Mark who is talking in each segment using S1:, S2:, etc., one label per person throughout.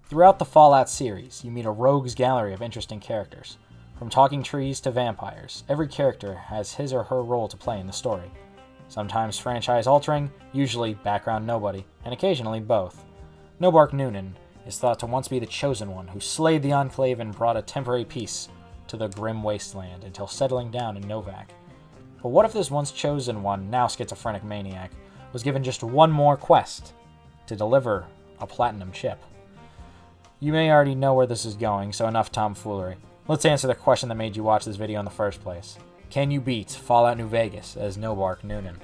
S1: Throughout the Fallout series, you meet a rogues gallery of interesting characters. From talking trees to vampires, every character has his or her role to play in the story. Sometimes franchise-altering, usually background nobody, and occasionally both. Noonan is thought to once be the Chosen One who slayed the Enclave and brought a temporary peace to the grim wasteland until settling down in Novak. But what if this once Chosen One, now schizophrenic maniac, was given just one more quest to deliver a platinum chip? You may already know where this is going, so enough tomfoolery. Let's answer the question that made you watch this video in the first place. Can you beat Fallout New Vegas as Noonan?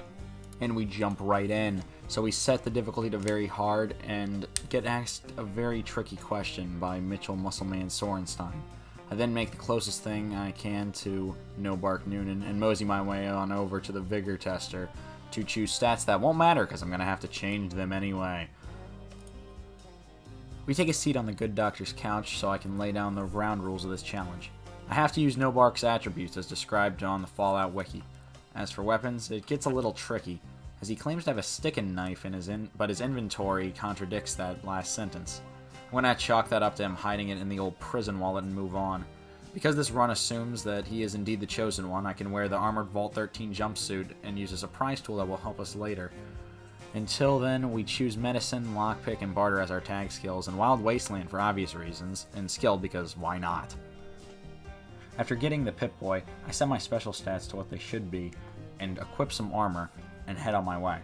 S2: And we jump right in. So we set the difficulty to very hard and get asked a very tricky question by Mitchell Muscleman Sorenstein. I then make the closest thing I can to Noonan and mosey my way on over to the Vigor Tester to choose stats that won't matter because I'm going to have to change them anyway. We take a seat on the good doctor's couch so I can lay down the ground rules of this challenge. I have to use Nobark's attributes as described on the Fallout wiki. As for weapons, it gets a little tricky, as he claims to have a sticking knife but his inventory contradicts that last sentence. I'm going to chalk that up to him hiding it in the old prison wallet and move on. Because this run assumes that he is indeed the Chosen One, I can wear the Armored Vault 13 jumpsuit and use a surprise tool that will help us later. Until then, we choose Medicine, Lockpick, and Barter as our tag skills, and Wild Wasteland for obvious reasons, and Skill because why not? After getting the Pip-Boy, I set my special stats to what they should be, and equip some armor, and head on my way.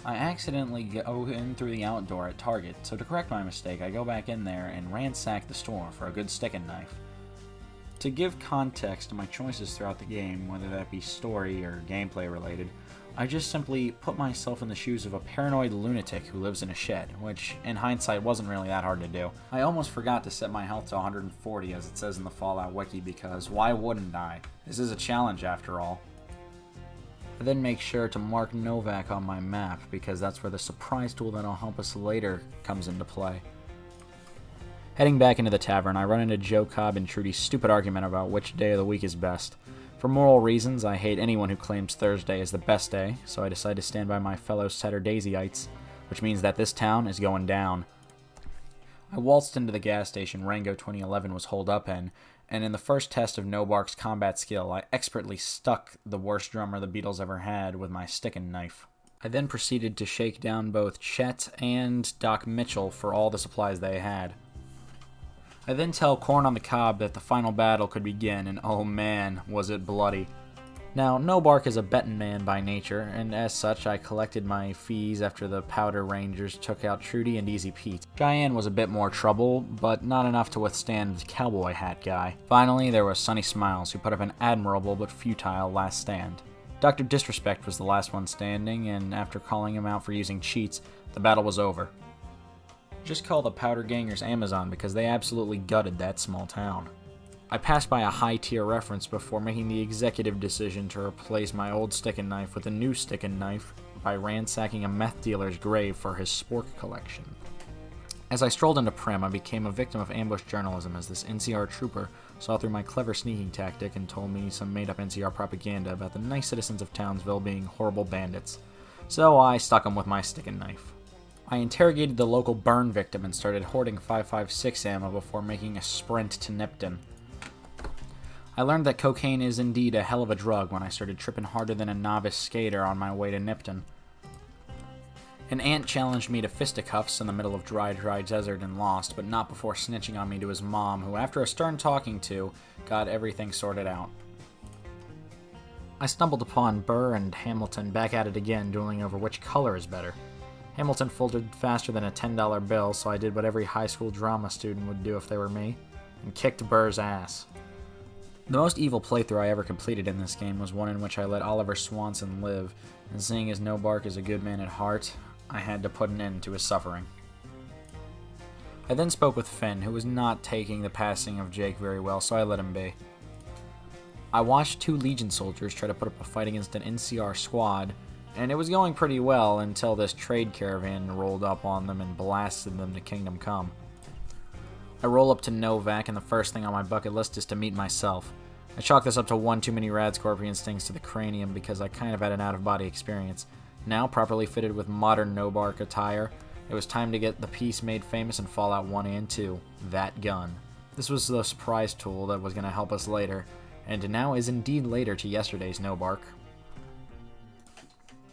S2: I accidentally go in through the outdoor at Target, so to correct my mistake, I go back in there and ransack the store for a good sticking knife. To give context to my choices throughout the game, whether that be story or gameplay related, I just simply put myself in the shoes of a paranoid lunatic who lives in a shed, which in hindsight wasn't really that hard to do. I almost forgot to set my health to 140 as it says in the Fallout wiki because why wouldn't I? This is a challenge after all. I then make sure to mark Novak on my map because that's where the surprise tool that'll help us later comes into play. Heading back into the tavern, I run into Joe Cobb and Trudy's stupid argument about which day of the week is best. For moral reasons, I hate anyone who claims Thursday is the best day, so I decide to stand by my fellow Saturdaysyites, which means that this town is going down. I waltzed into the gas station Rango 2011 was holed up in, and in the first test of Nobark's combat skill, I expertly stuck the worst drummer the Beatles ever had with my sticking knife. I then proceeded to shake down both Chet and Doc Mitchell for all the supplies they had. I then tell Corn on the Cob that the final battle could begin, and oh man, was it bloody. Now, Nobark is a betting man by nature, and as such, I collected my fees after the Powder Rangers took out Trudy and Easy Pete. Cheyenne was a bit more trouble, but not enough to withstand the cowboy hat guy. Finally, there was Sunny Smiles, who put up an admirable but futile last stand. Dr. Disrespect was the last one standing, and after calling him out for using cheats, the battle was over. Just call the Powder Gangers Amazon because they absolutely gutted that small town. I passed by a high-tier reference before making the executive decision to replace my old sticking knife with a new sticking knife by ransacking a meth dealer's grave for his spork collection. As I strolled into Prim, I became a victim of ambush journalism as this NCR trooper saw through my clever sneaking tactic and told me some made-up NCR propaganda about the nice citizens of Townsville being horrible bandits. So I stuck him with my sticking knife. I interrogated the local burn victim and started hoarding 5.56 ammo before making a sprint to Nipton. I learned that cocaine is indeed a hell of a drug when I started tripping harder than a novice skater on my way to Nipton. An ant challenged me to fisticuffs in the middle of dry desert and lost, but not before snitching on me to his mom, who after a stern talking to, got everything sorted out. I stumbled upon Burr and Hamilton back at it again, dueling over which color is better. Hamilton folded faster than a $10 bill, so I did what every high school drama student would do if they were me, and kicked Burr's ass. The most evil playthrough I ever completed in this game was one in which I let Oliver Swanson live, and seeing as Nobark is a good man at heart, I had to put an end to his suffering. I then spoke with Finn, who was not taking the passing of Jake very well, so I let him be. I watched two Legion soldiers try to put up a fight against an NCR squad, and it was going pretty well until this trade caravan rolled up on them and blasted them to Kingdom Come. I roll up to Novak, and the first thing on my bucket list is to meet myself. I chalk this up to one too many rad scorpion stings to the cranium because I kind of had an out-of-body experience. Now properly fitted with modern Nobark attire, It was time to get the piece made famous in Fallout 1 and 2, that gun. This was the surprise tool that was going to help us later, and now is indeed later to yesterday's No Bark.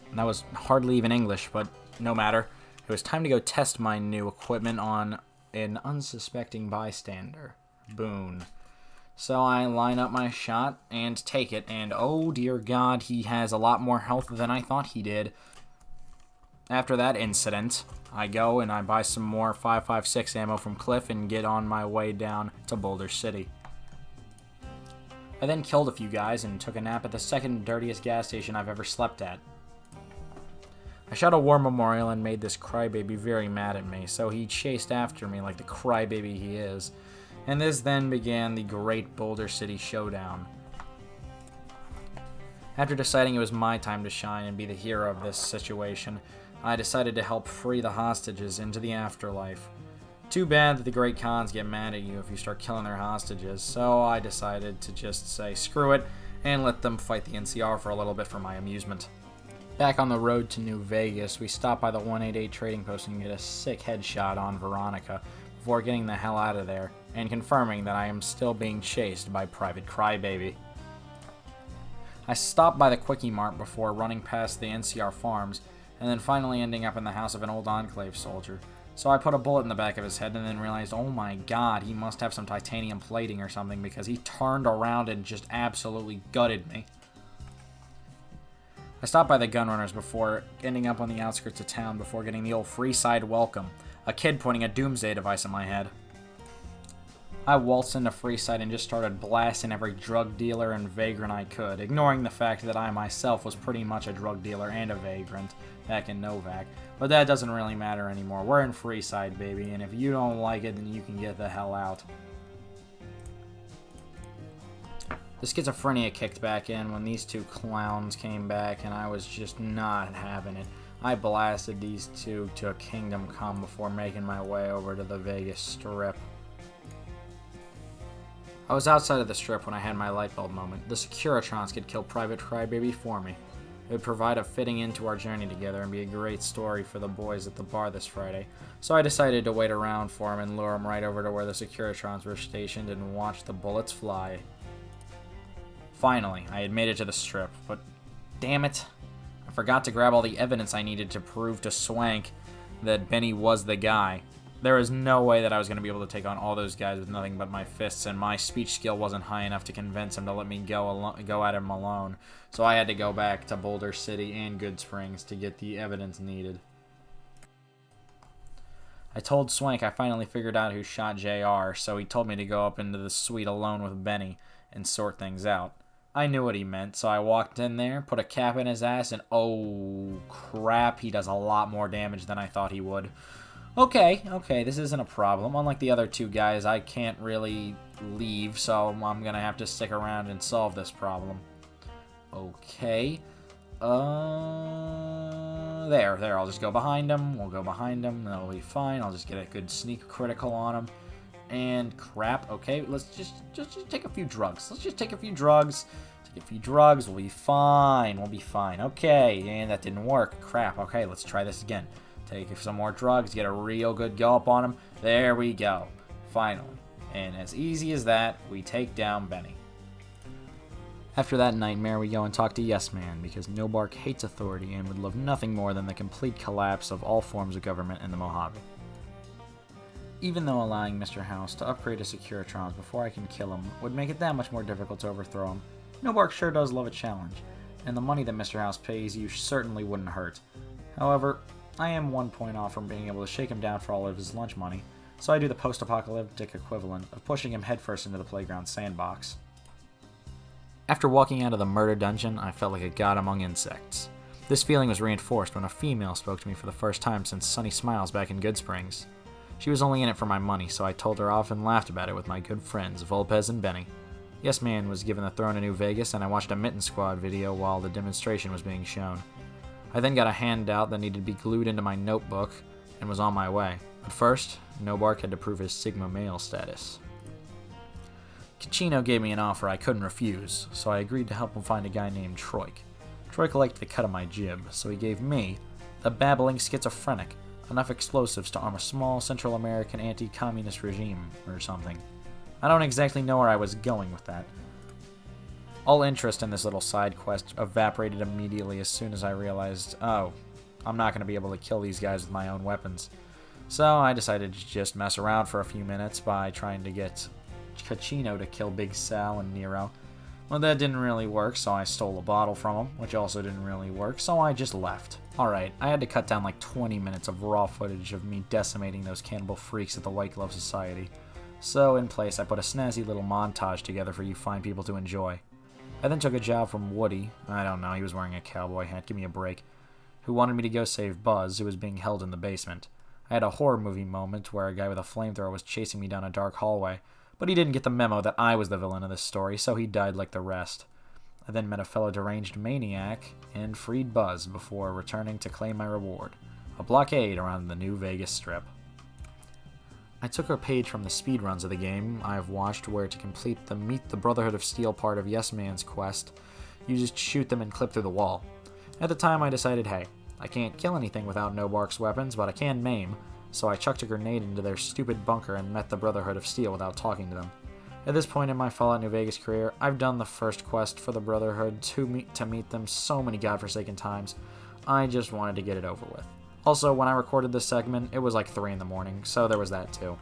S2: And that was hardly even English, but no matter. It was time to go test my new equipment on an unsuspecting bystander, Boone. So I line up my shot and take it, and oh dear God, he has a lot more health than I thought he did. After that incident, I go and I buy some more 5.56 ammo from Cliff and get on my way down to Boulder City. I then killed a few guys and took a nap at the second dirtiest gas station I've ever slept at. I shot a war memorial and made this crybaby very mad at me, so he chased after me like the crybaby he is. And this then began the great Boulder City showdown. After deciding it was my time to shine and be the hero of this situation, I decided to help free the hostages into the afterlife. Too bad that the Great Khans get mad at you if you start killing their hostages, so I decided to just say screw it and let them fight the NCR for a little bit for my amusement. Back on the road to New Vegas, we stopped by the 188 trading post and get a sick headshot on Veronica before getting the hell out of there and confirming that I am still being chased by Private Crybaby. I stopped by the Quickie Mart before running past the NCR farms and then finally ending up in the house of an old Enclave soldier. So I put a bullet in the back of his head and then realized, oh my God, he must have some titanium plating or something because he turned around and just absolutely gutted me. I stopped by the Gunrunners before ending up on the outskirts of town before getting the old Freeside welcome, a kid pointing a doomsday device at my head. I waltzed into Freeside and just started blasting every drug dealer and vagrant I could, ignoring the fact that I myself was pretty much a drug dealer and a vagrant back in Novak. But that doesn't really matter anymore. We're in Freeside, baby, and if you don't like it, then you can get the hell out. The schizophrenia kicked back in when these two clowns came back, and I was just not having it. I blasted these two to a kingdom come before making my way over to the Vegas Strip. I was outside of the Strip when I had my light bulb moment. The Securitrons could kill Private Crybaby for me. It would provide a fitting end to our journey together and be a great story for the boys at the bar this Friday. So I decided to wait around for him and lure him right over to where the Securitrons were stationed and watch the bullets fly. Finally, I had made it to the Strip, but damn it, I forgot to grab all the evidence I needed to prove to Swank that Benny was the guy. There was no way that I was going to be able to take on all those guys with nothing but my fists, and my speech skill wasn't high enough to convince him to let me go at him alone. So I had to go back to Boulder City and Good Springs to get the evidence needed. I told Swank I finally figured out who shot JR, so he told me to go up into the suite alone with Benny and sort things out. I knew what he meant, so I walked in there, put a cap in his ass, and oh crap, he does a lot more damage than I thought he would. Okay, this isn't a problem. Unlike the other two guys, I can't really leave, so I'm gonna have to stick around and solve this problem. Okay. There, I'll just go behind him. We'll go behind him, that'll be fine. I'll just get a good sneak critical on him. And crap, okay, let's just take a few drugs. Let's just take a few drugs. Take a few drugs, we'll be fine. Okay, and that didn't work. Crap, okay, let's try this again. Take some more drugs, get a real good gulp on him. There we go. Finally. And as easy as that, we take down Benny. After that nightmare, we go and talk to Yes Man, because No Bark hates authority and would love nothing more than the complete collapse of all forms of government in the Mojave. Even though allowing Mr. House to upgrade his Securitrons before I can kill him would make it that much more difficult to overthrow him, No Bark sure does love a challenge, and the money that Mr. House pays you certainly wouldn't hurt. However, I am 1 point off from being able to shake him down for all of his lunch money, so I do the post-apocalyptic equivalent of pushing him headfirst into the playground sandbox. After walking out of the murder dungeon, I felt like a god among insects. This feeling was reinforced when a female spoke to me for the first time since Sunny Smiles back in Good Springs. She was only in it for my money, so I told her off and laughed about it with my good friends, Volpez and Benny. Yes Man was given the throne in New Vegas, and I watched a Mitten Squad video while the demonstration was being shown. I then got a handout that needed to be glued into my notebook and was on my way. But first, No Bark had to prove his Sigma male status. Kachino gave me an offer I couldn't refuse, so I agreed to help him find a guy named Troik. Troik liked the cut of my jib, so he gave me, the babbling schizophrenic, enough explosives to arm a small Central American anti-communist regime or something. I don't exactly know where I was going with that. All interest in this little side quest evaporated immediately as soon as I realized, oh, I'm not going to be able to kill these guys with my own weapons. So I decided to just mess around for a few minutes by trying to get Cacino to kill Big Sal and Nero. Well, that didn't really work, so I stole a bottle from him, which also didn't really work, so I just left. Alright, I had to cut down like 20 minutes of raw footage of me decimating those cannibal freaks at the White Glove Society. So, in place, I put a snazzy little montage together for you fine people to enjoy. I then took a job from Woody, I don't know, he was wearing a cowboy hat, give me a break, who wanted me to go save Buzz, who was being held in the basement. I had a horror movie moment where a guy with a flamethrower was chasing me down a dark hallway, but he didn't get the memo that I was the villain of this story, so he died like the rest. I then met a fellow deranged maniac and freed Buzz before returning to claim my reward, a blockade around the New Vegas Strip. I took a page from the speedruns of the game I've watched where to complete the Meet the Brotherhood of Steel part of Yes Man's quest, you just shoot them and clip through the wall. At the time I decided, hey, I can't kill anything without No-Bark's weapons, but I can maim, so I chucked a grenade into their stupid bunker and met the Brotherhood of Steel without talking to them. At this point in my Fallout New Vegas career, I've done the first quest for the Brotherhood to meet them so many godforsaken times, I just wanted to get it over with. Also, when I recorded this segment, it was like 3 in the morning, so there was that too.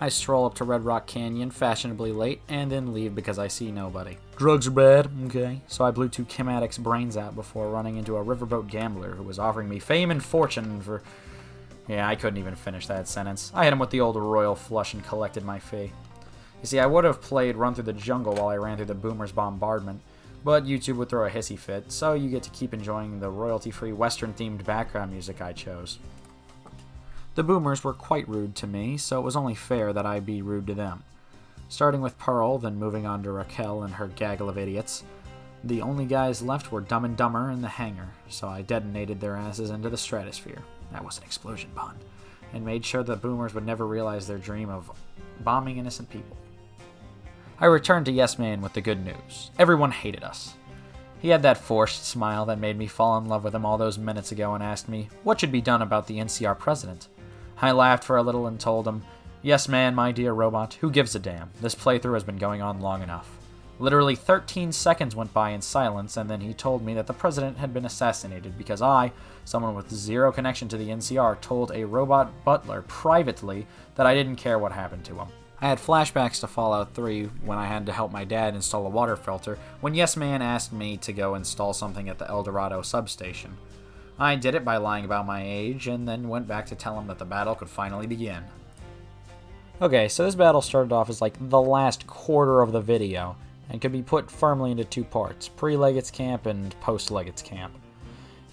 S2: I stroll up to Red Rock Canyon fashionably late, and then leave because I see nobody. Drugs are bad, okay? So I blew 2 Chem Addicts' brains out before running into a riverboat gambler who was offering me fame and fortune for... Yeah, I couldn't even finish that sentence. I hit him with the old royal flush and collected my fee. You see, I would have played Run Through the Jungle while I ran through the Boomer's bombardment, but YouTube would throw a hissy fit, so you get to keep enjoying the royalty-free Western-themed background music I chose. The Boomers were quite rude to me, so it was only fair that I be rude to them. Starting with Pearl, then moving on to Raquel and her gaggle of idiots. The only guys left were Dumb and Dumber and the Hangar, so I detonated their asses into the stratosphere. That was an explosion pun. And made sure the Boomers would never realize their dream of bombing innocent people. I returned to Yes Man with the good news. Everyone hated us. He had that forced smile that made me fall in love with him all those minutes ago and asked me what should be done about the NCR president. I laughed for a little and told him, "Yes, man, my dear robot, who gives a damn? This playthrough has been going on long enough." Literally 13 seconds went by in silence, and then he told me that the president had been assassinated because I, someone with zero connection to the NCR, told a robot butler privately that I didn't care what happened to him. I had flashbacks to Fallout 3 when I had to help my dad install a water filter when Yes Man asked me to go install something at the El Dorado substation. I did it by lying about my age, and then went back to tell him that the battle could finally begin. Okay, so this battle started off as like the last quarter of the video, and could be put firmly into 2 parts, pre-Leggett's Camp and post-Leggett's Camp.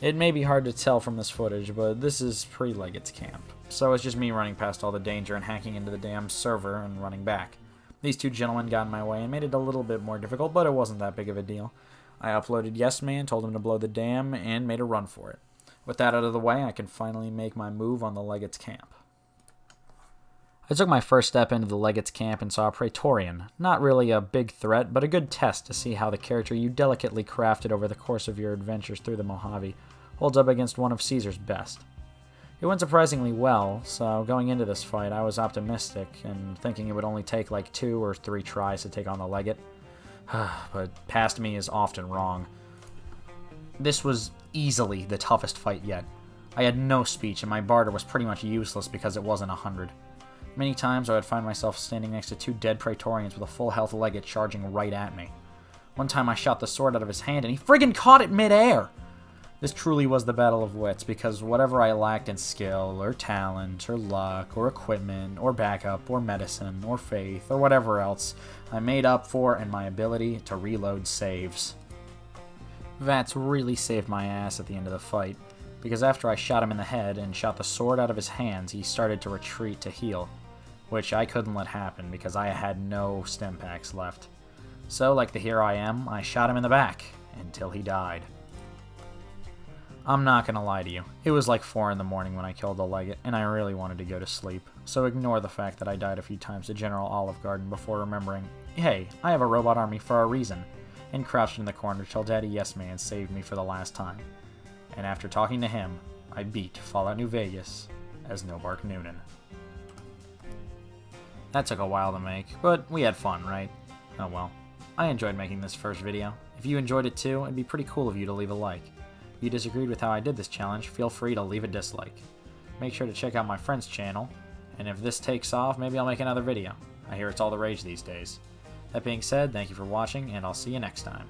S2: It may be hard to tell from this footage, but this is pre-Leggett's Camp, so it's just me running past all the danger and hacking into the damn server and running back. These 2 gentlemen got in my way and made it a little bit more difficult, but it wasn't that big of a deal. I uploaded Yes Man, told him to blow the dam, and made a run for it. With that out of the way, I can finally make my move on the Leggett's Camp. I took my first step into the Leggett's Camp and saw a Praetorian. Not really a big threat, but a good test to see how the character you delicately crafted over the course of your adventures through the Mojave holds up against one of Caesar's best. It went surprisingly well, so going into this fight I was optimistic and thinking it would only take like 2 or 3 tries to take on the Leggett. But past me is often wrong. This was easily the toughest fight yet. I had no speech and my barter was pretty much useless because it wasn't 100. Many times I would find myself standing next to 2 dead Praetorians with a full health Leggett charging right at me. One time I shot the sword out of his hand and he friggin' caught it mid-air! This truly was the battle of wits, because whatever I lacked in skill, or talent, or luck, or equipment, or backup, or medicine, or faith, or whatever else, I made up for in my ability to reload saves. Vats really saved my ass at the end of the fight, because after I shot him in the head and shot the sword out of his hands, he started to retreat to heal, which I couldn't let happen because I had no stim packs left. So, like the hero I am, I shot him in the back until he died. I'm not gonna lie to you, it was like 4 in the morning when I killed the Leggett, and I really wanted to go to sleep, so ignore the fact that I died a few times to General Olive Garden before remembering, hey, I have a robot army for a reason, and crouched in the corner till Daddy Yes Man saved me for the last time. And after talking to him,
S1: I beat Fallout New Vegas as Nobark Noonan. That took a while to make, but we had fun, right? Oh well. I enjoyed making this first video. If you enjoyed it too, it'd be pretty cool of you to leave a like. If you disagreed with how I did this challenge, feel free to leave a dislike. Make sure to check out my friend's channel, and if this takes off, maybe I'll make another video. I hear it's all the rage these days. That being said, thank you for watching, and I'll see you next time.